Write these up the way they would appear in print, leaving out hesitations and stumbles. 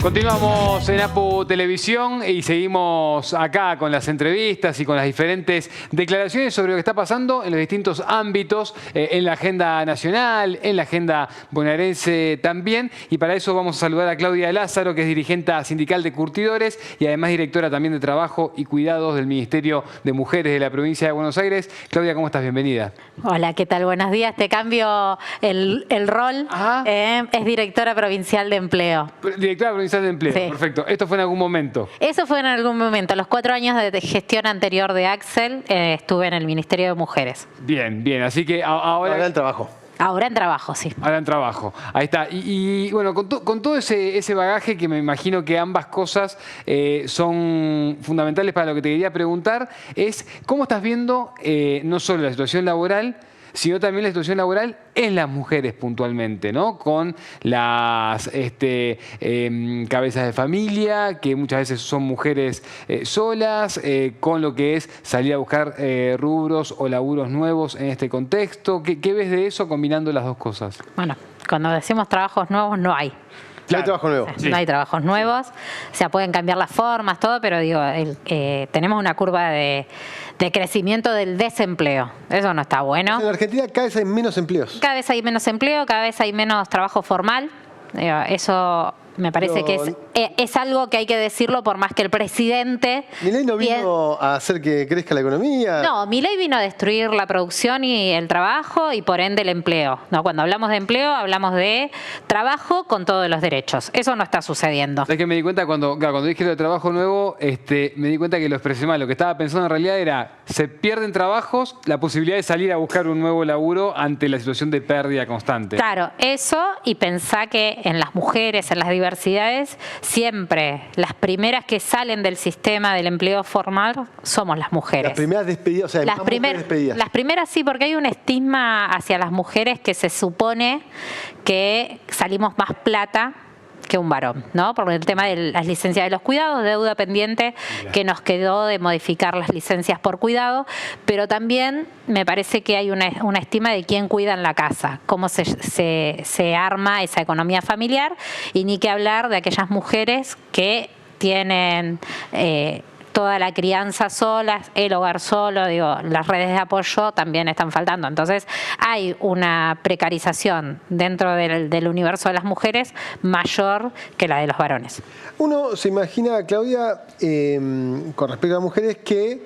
Continuamos en APU Televisión y seguimos acá con las entrevistas y con las diferentes declaraciones sobre lo que está pasando en los distintos ámbitos, en la agenda nacional, en la agenda bonaerense también. Y para eso vamos a saludar a Claudia Lázaro, que es dirigente sindical de curtidores y además directora también de Trabajo y Cuidados del Ministerio de Mujeres de la provincia de Buenos Aires. Claudia, ¿cómo estás? Bienvenida. Hola, ¿qué tal? Buenos días. Te cambio el rol. Es directora provincial de empleo. Directora provincial de empleo, sí. Perfecto. ¿Esto fue en algún momento? Eso fue en algún momento. Los 4 años de gestión anterior de Axel estuve en el Ministerio de Mujeres. Bien, bien. Así que ahora el trabajo. Ahora en trabajo, sí. Ahora en trabajo. Ahí está. Y bueno, con todo ese bagaje, que me imagino que ambas cosas son fundamentales para lo que te quería preguntar, es ¿cómo estás viendo no solo la situación laboral, sino también la situación laboral en las mujeres puntualmente, ¿no? Con las cabezas de familia, que muchas veces son mujeres solas, con lo que es salir a buscar rubros o laburos nuevos en este contexto? ¿Qué ves de eso combinando las dos cosas? Bueno, cuando decimos trabajos nuevos, no hay. Claro. No hay trabajo nuevo. Sí. No hay trabajos nuevos, o sea, pueden cambiar las formas, todo, pero digo, tenemos una curva de crecimiento del desempleo. Eso no está bueno. En Argentina cada vez hay menos empleos. Cada vez hay menos empleo, cada vez hay menos trabajo formal. Eso me parece que es algo que hay que decirlo, por más que el presidente... ¿Milei no vino a hacer que crezca la economía? No, Milei vino a destruir la producción y el trabajo y por ende el empleo. ¿No? Cuando hablamos de empleo, hablamos de trabajo con todos los derechos. Eso no está sucediendo. ¿Sabes qué me di cuenta? Cuando dije lo de trabajo nuevo, me di cuenta que lo expresé mal. Lo que estaba pensando en realidad era, se pierden trabajos, la posibilidad de salir a buscar un nuevo laburo ante la situación de pérdida constante. Claro, eso, y pensá que en las mujeres, en las diversidades, siempre las primeras que salen del sistema del empleo formal somos las mujeres. Las primeras despedidas, o sea, las primeras sí, porque hay un estigma hacia las mujeres que se supone que salimos más plata que un varón, ¿no? Por el tema de las licencias de los cuidados, deuda pendiente que nos quedó de modificar las licencias por cuidado, pero también me parece que hay una estima de quién cuida en la casa, cómo se arma esa economía familiar, y ni que hablar de aquellas mujeres que tienen toda la crianza solas, el hogar solo, digo, las redes de apoyo también están faltando. Entonces hay una precarización dentro del universo de las mujeres mayor que la de los varones. Uno se imagina, Claudia, con respecto a las mujeres, que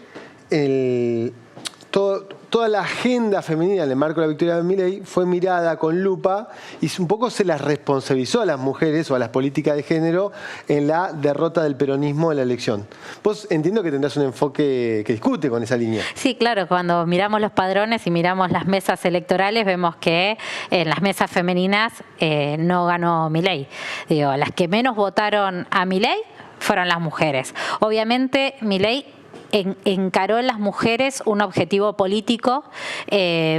toda la agenda femenina en el marco de la victoria de Milei fue mirada con lupa y un poco se las responsabilizó a las mujeres o a las políticas de género en la derrota del peronismo en la elección. Vos entiendo que tendrás un enfoque que discute con esa línea. Sí, claro, cuando miramos los padrones y miramos las mesas electorales, vemos que en las mesas femeninas no ganó Milei. Digo, las que menos votaron a Milei fueron las mujeres. Obviamente Milei encaró en las mujeres un objetivo político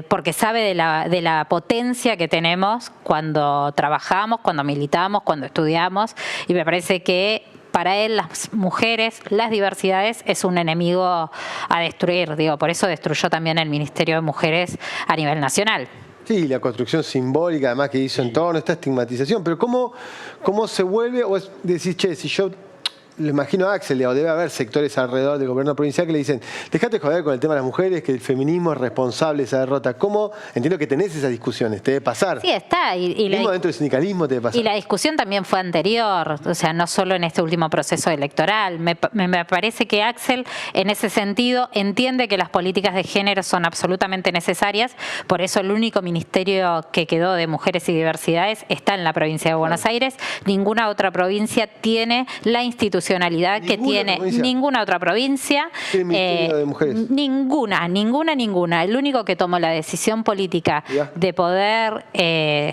porque sabe de la potencia que tenemos cuando trabajamos, cuando militamos, cuando estudiamos, y me parece que para él las mujeres, las diversidades es un enemigo a destruir. Digo, por eso destruyó también el Ministerio de Mujeres a nivel nacional. Sí, la construcción simbólica además que hizo en torno a esta estigmatización, pero ¿cómo se vuelve? O decís, che, si yo... Le imagino a Axel, o debe haber sectores alrededor del gobierno provincial que le dicen, dejate joder con el tema de las mujeres, que el feminismo es responsable de esa derrota. ¿Cómo? Entiendo que tenés esas discusiones, te debe pasar. Sí, está. Mismo dentro del sindicalismo te debe pasar. Y la discusión también fue anterior, o sea, no solo en este último proceso electoral. Me parece que Axel, en ese sentido, entiende que las políticas de género son absolutamente necesarias, por eso el único ministerio que quedó de mujeres y diversidades está en la provincia de Buenos Aires. Ninguna otra provincia tiene la institución que tiene ninguna otra provincia. ¿Qué ministerio de mujeres? Ninguna. El único que tomó la decisión política de poder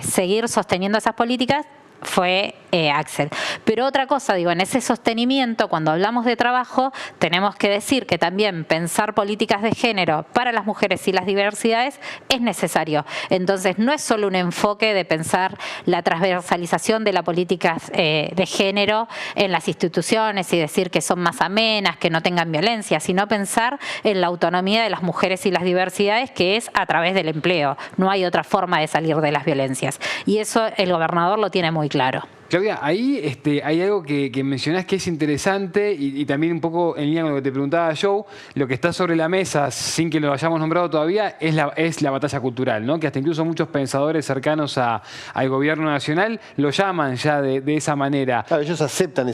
seguir sosteniendo esas políticas fue Axel. Pero otra cosa, digo, en ese sostenimiento, cuando hablamos de trabajo, tenemos que decir que también pensar políticas de género para las mujeres y las diversidades es necesario. Entonces, no es solo un enfoque de pensar la transversalización de las políticas de género en las instituciones y decir que son más amenas, que no tengan violencia, sino pensar en la autonomía de las mujeres y las diversidades, que es a través del empleo. No hay otra forma de salir de las violencias. Y eso el gobernador lo tiene muy claro. Claudia, ahí hay algo que mencionás que es interesante y también un poco en línea con lo que te preguntaba Joe, lo que está sobre la mesa, sin que lo hayamos nombrado todavía, es la batalla cultural, ¿no? Que hasta incluso muchos pensadores cercanos al gobierno nacional lo llaman ya de esa manera. Claro, ellos aceptan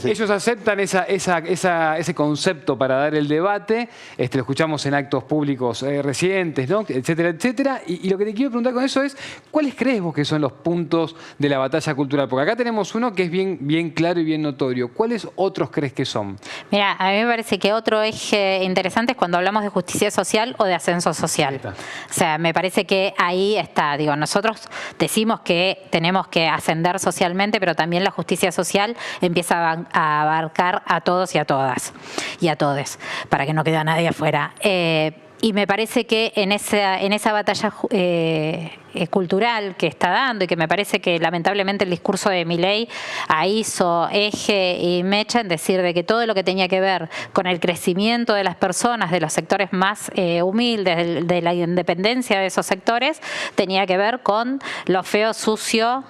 ese concepto para dar el debate, lo escuchamos en actos públicos recientes, ¿no? Etcétera, etcétera. Y lo que te quiero preguntar con eso es, ¿cuáles crees vos que son los puntos de la batalla cultural? Porque acá tenemos uno que es bien claro y bien notorio. ¿Cuáles otros crees que son? Mira, a mí me parece que otro eje interesante es cuando hablamos de justicia social o de ascenso social. O sea, me parece que ahí está. Digo, nosotros decimos que tenemos que ascender socialmente, pero también la justicia social empieza a abarcar a todos y a todas y a todes, para que no quede nadie afuera. Y me parece que en esa batalla cultural que está dando, y que me parece que lamentablemente el discurso de Milei ahí hizo eje y mecha en decir de que todo lo que tenía que ver con el crecimiento de las personas, de los sectores más humildes, de la independencia de esos sectores, tenía que ver con lo feo, sucio,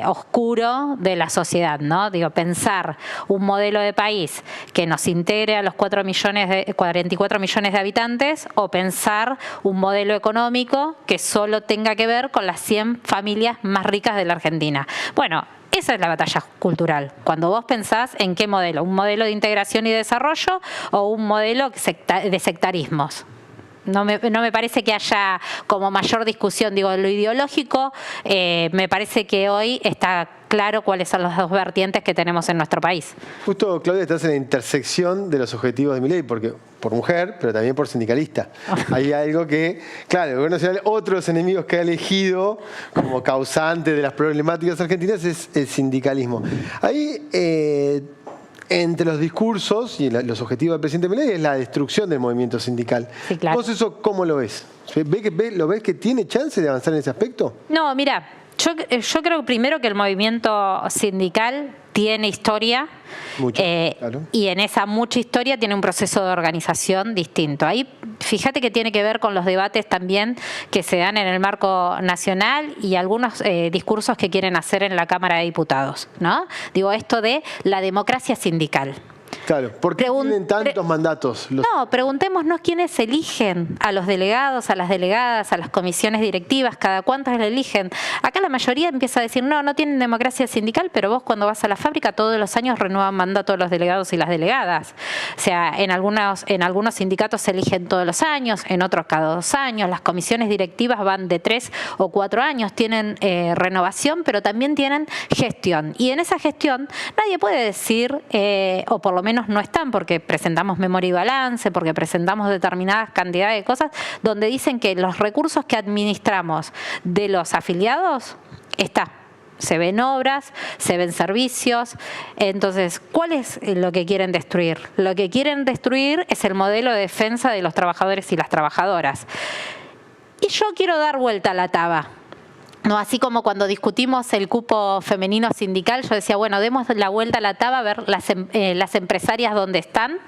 oscuro de la sociedad, ¿no? Digo, pensar un modelo de país que nos integre a los 44 millones de habitantes, o pensar un modelo económico que solo tenga que ver con las 100 familias más ricas de la Argentina. Bueno, esa es la batalla cultural. Cuando vos pensás en qué modelo, un modelo de integración y desarrollo o un modelo de sectarismos. No me parece que haya como mayor discusión. Digo, lo ideológico, me parece que hoy está claro cuáles son las dos vertientes que tenemos en nuestro país. Justo, Claudia, estás en la intersección de los objetivos de Milei, porque por mujer, pero también por sindicalista. Hay algo que, claro, el gobierno nacional, otros enemigos que ha elegido como causante de las problemáticas argentinas es el sindicalismo. Ahí, entre los discursos y los objetivos del presidente Milei es la destrucción del movimiento sindical. Sí, claro. ¿Vos eso cómo lo ves? ¿Lo ves que tiene chance de avanzar en ese aspecto? No, mira, yo creo primero que el movimiento sindical tiene historia, claro. Y en esa mucha historia tiene un proceso de organización distinto. Ahí fíjate que tiene que ver con los debates también que se dan en el marco nacional y algunos discursos que quieren hacer en la Cámara de Diputados, ¿no? Digo, esto de la democracia sindical. Claro, ¿por qué tienen tantos mandatos? No, preguntémonos quiénes eligen a los delegados, a las delegadas, a las comisiones directivas, cada cuántos le eligen. Acá la mayoría empieza a decir, no tienen democracia sindical, pero vos cuando vas a la fábrica todos los años renuevan mandato los delegados y las delegadas. O sea, en algunos sindicatos se eligen todos los años, en otros cada 2 años. Las comisiones directivas van de 3 o 4 años, tienen renovación, pero también tienen gestión. Y en esa gestión nadie puede decir, o por lo menos no están, porque presentamos memoria y balance, porque presentamos determinadas cantidades de cosas, donde dicen que los recursos que administramos de los afiliados se ven obras, se ven servicios. Entonces, ¿cuál es lo que quieren destruir? Lo que quieren destruir es el modelo de defensa de los trabajadores y las trabajadoras. Y yo quiero dar vuelta a la taba. No, así como cuando discutimos el cupo femenino sindical, yo decía, bueno, demos la vuelta a la taba a ver las empresarias dónde están.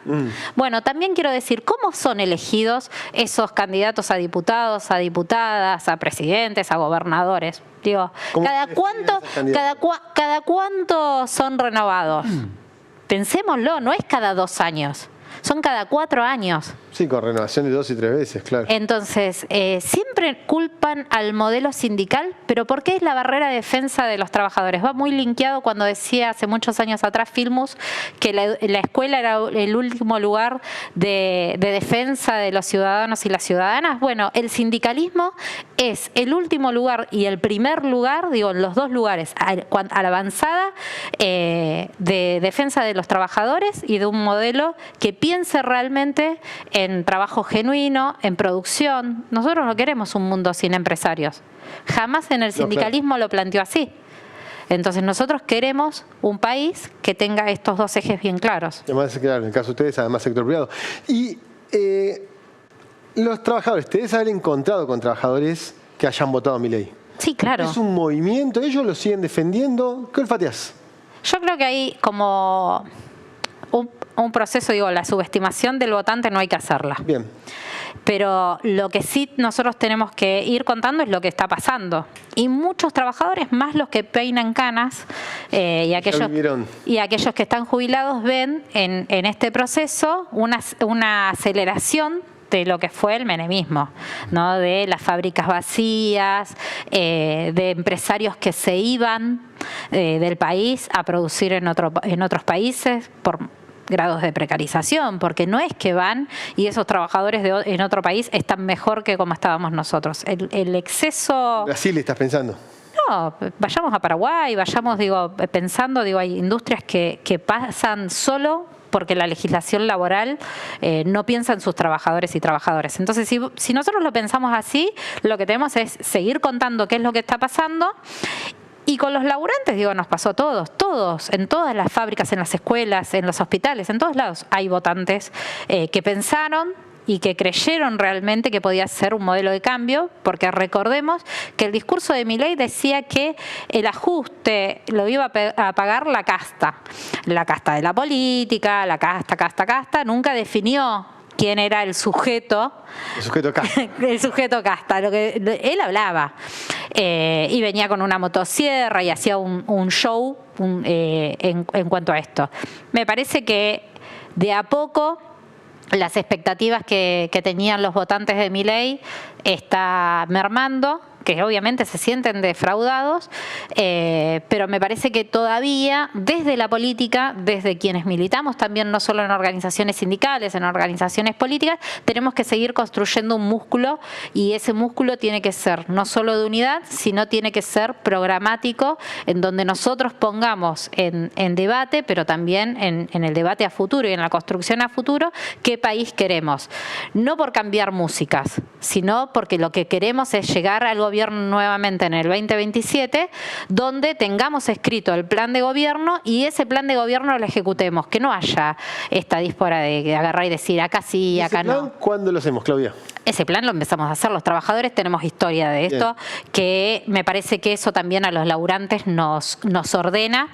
Bueno, también quiero decir, ¿cómo son elegidos esos candidatos a diputados, a diputadas, a presidentes, a gobernadores? Digo, ¿cada cuánto son renovados? Pensémoslo, no es cada 2 años, son cada 4 años. Sí, con renovación de 2 y 3 veces, claro. Entonces, siempre culpan al modelo sindical, pero ¿por qué es la barrera de defensa de los trabajadores? Va muy linkeado cuando decía hace muchos años atrás Filmus que la escuela era el último lugar de defensa de los ciudadanos y las ciudadanas. Bueno, el sindicalismo es el último lugar y el primer lugar, digo, los 2 lugares, a la avanzada de defensa de los trabajadores y de un modelo que piense realmente en trabajo genuino, en producción. Nosotros no queremos un mundo sin empresarios. Jamás en el sindicalismo lo planteó así. Entonces nosotros queremos un país que tenga estos 2 ejes bien claros. Además, claro, en el caso de ustedes, además sector privado. Y los trabajadores, ¿ustedes haber encontrado con trabajadores que hayan votado a Milei? Sí, claro. ¿Es un movimiento? ¿Ellos lo siguen defendiendo? ¿Qué olfateás? Yo creo que hay como un proceso, digo, la subestimación del votante no hay que hacerla. Bien. Pero lo que sí nosotros tenemos que ir contando es lo que está pasando. Y muchos trabajadores, más los que peinan canas y aquellos que están jubilados, ven en este proceso una aceleración de lo que fue el menemismo, ¿no? De las fábricas vacías, de empresarios que se iban del país a producir en otros países por grados de precarización, porque no es que van y esos trabajadores en otro país están mejor que como estábamos nosotros. El exceso... ¿Brasil estás pensando? No, vayamos a Paraguay, vayamos, pensando, hay industrias que pasan solo porque la legislación laboral no piensa en sus trabajadores y trabajadoras. Entonces, si nosotros lo pensamos así, lo que tenemos es seguir contando qué es lo que está pasando. Y con los laburantes, nos pasó a todos, en todas las fábricas, en las escuelas, en los hospitales, en todos lados hay votantes que pensaron y que creyeron realmente que podía ser un modelo de cambio, porque recordemos que el discurso de Milei decía que el ajuste lo iba a pagar la casta de la política, la casta, nunca definió quién era el sujeto. El sujeto casta. El sujeto casta, él hablaba. Y venía con una motosierra y hacía un show en cuanto a esto. Me parece que de a poco las expectativas que tenían los votantes de Milei está mermando, que obviamente se sienten defraudados, pero me parece que todavía desde la política, desde quienes militamos también, no solo en organizaciones sindicales, en organizaciones políticas, tenemos que seguir construyendo un músculo, y ese músculo tiene que ser no solo de unidad, sino tiene que ser programático, en donde nosotros pongamos en debate, pero también en el debate a futuro y en la construcción a futuro, qué país queremos. No por cambiar músicas, sino porque lo que queremos es llegar al gobierno nuevamente en el 2027, donde tengamos escrito el plan de gobierno y ese plan de gobierno lo ejecutemos, que no haya esta díspora de agarrar y decir acá sí, acá no. ¿Ese plan cuándo lo hacemos, Claudia? Ese plan lo empezamos a hacer los trabajadores, tenemos historia de esto. Bien. Que me parece que eso también a los laburantes nos ordena,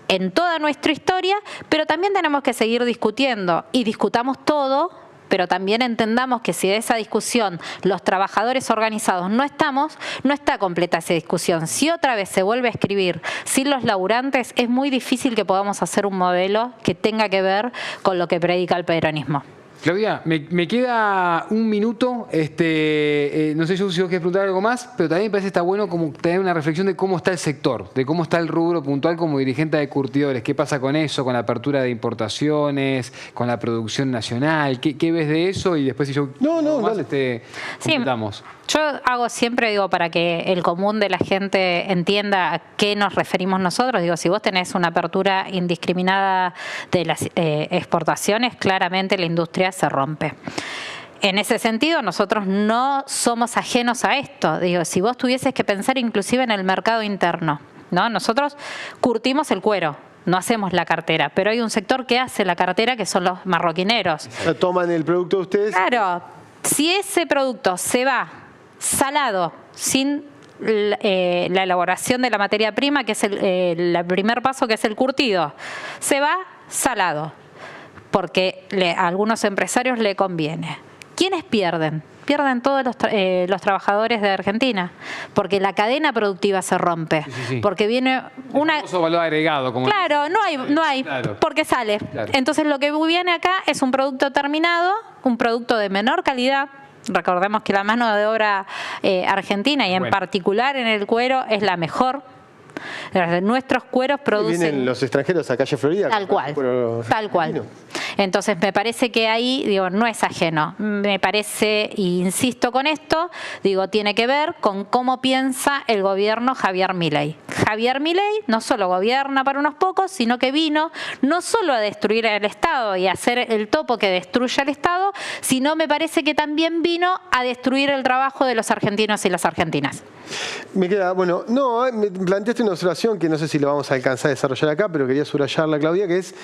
en toda nuestra historia, pero también tenemos que seguir discutiendo y discutamos todo, pero también entendamos que si de esa discusión los trabajadores organizados no está completa esa discusión. Si otra vez se vuelve a escribir sin los laburantes, es muy difícil que podamos hacer un modelo que tenga que ver con lo que predica el peronismo. Claudia, me queda un minuto. No sé si vos querés preguntar algo más, pero también me parece que está bueno como tener una reflexión de cómo está el sector, de cómo está el rubro puntual como dirigente de curtidores. ¿Qué pasa con eso, con la apertura de importaciones, con la producción nacional? ¿Qué ves de eso? Y después si yo completamos. Yo hago siempre, para que el común de la gente entienda a qué nos referimos nosotros. Si vos tenés una apertura indiscriminada de las exportaciones, claramente la industria se rompe. En ese sentido, nosotros no somos ajenos a esto. Si vos tuvieses que pensar inclusive en el mercado interno, ¿no? Nosotros curtimos el cuero. No hacemos la cartera, pero hay un sector que hace la cartera, que son los marroquineros. ¿Toman el producto de ustedes? Claro. Si ese producto se va salado, sin la elaboración de la materia prima, que es el primer paso, que es el curtido, se va salado, porque a algunos empresarios le conviene. ¿Quiénes pierden? Pierden todos los trabajadores de Argentina, porque la cadena productiva se rompe, porque viene un valor agregado. Claro, no hay, claro. Porque sale. Claro. Entonces lo que viene acá es un producto terminado, un producto de menor calidad. Recordemos que la mano de obra argentina, y en particular en el cuero, es la mejor. Nuestros cueros producen... Vienen los extranjeros a calle Florida. Tal cual. Entonces me parece que ahí, no es ajeno. Me parece, e insisto con esto, tiene que ver con cómo piensa el gobierno Javier Milei. Javier Milei no solo gobierna para unos pocos, sino que vino no solo a destruir el Estado y a hacer el topo que destruye al Estado, sino me parece que también vino a destruir el trabajo de los argentinos y las argentinas. Me planteaste una observación que no sé si lo vamos a alcanzar a desarrollar acá, pero quería subrayarla, Claudia, que es: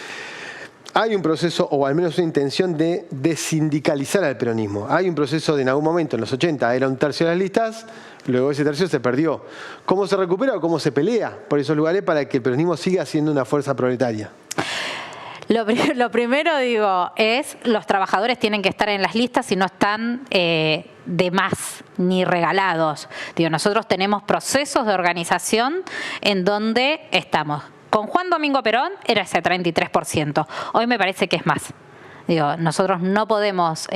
hay un proceso, o al menos una intención, de desindicalizar al peronismo. Hay un proceso de, en algún momento, en los 80, era un tercio de las listas, luego ese tercio se perdió. ¿Cómo se recupera o cómo se pelea por esos lugares para que el peronismo siga siendo una fuerza proletaria? Lo primero, digo, es los trabajadores tienen que estar en las listas y no están de más ni regalados. Digo, nosotros tenemos procesos de organización en donde estamos. Con Juan Domingo Perón era ese 33%. Hoy me parece que es más. Digo, nosotros no podemos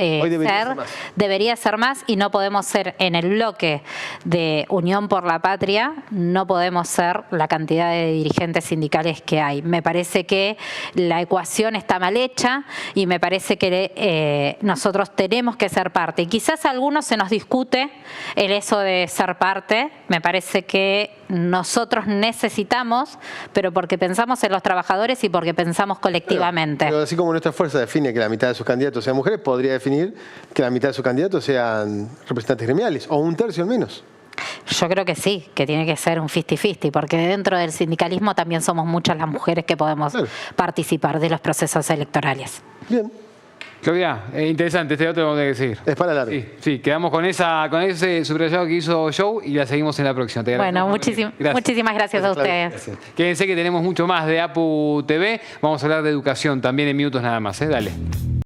debería ser más y no podemos ser en el bloque de Unión por la Patria, no podemos ser la cantidad de dirigentes sindicales que hay. Me parece que la ecuación está mal hecha y me parece que nosotros tenemos que ser parte. Y quizás a algunos se nos discute el eso de ser parte, me parece que nosotros necesitamos, pero porque pensamos en los trabajadores y porque pensamos colectivamente. Pero así como nuestra fuerza define que la mitad de sus candidatos sean mujeres, podría definir que la mitad de sus candidatos sean representantes gremiales, o un tercio al menos. Yo creo que sí, que tiene que ser un 50-50, porque dentro del sindicalismo también somos muchas las mujeres que podemos participar de los procesos electorales. Bien. Claudia, interesante, este otro vamos a seguir. Es para largo. Sí, quedamos con ese subrayado que hizo Joe y la seguimos en la próxima. Bueno, muchísimas gracias a ustedes. Gracias. Quédense que tenemos mucho más de APU TV. Vamos a hablar de educación también en minutos nada más. Dale.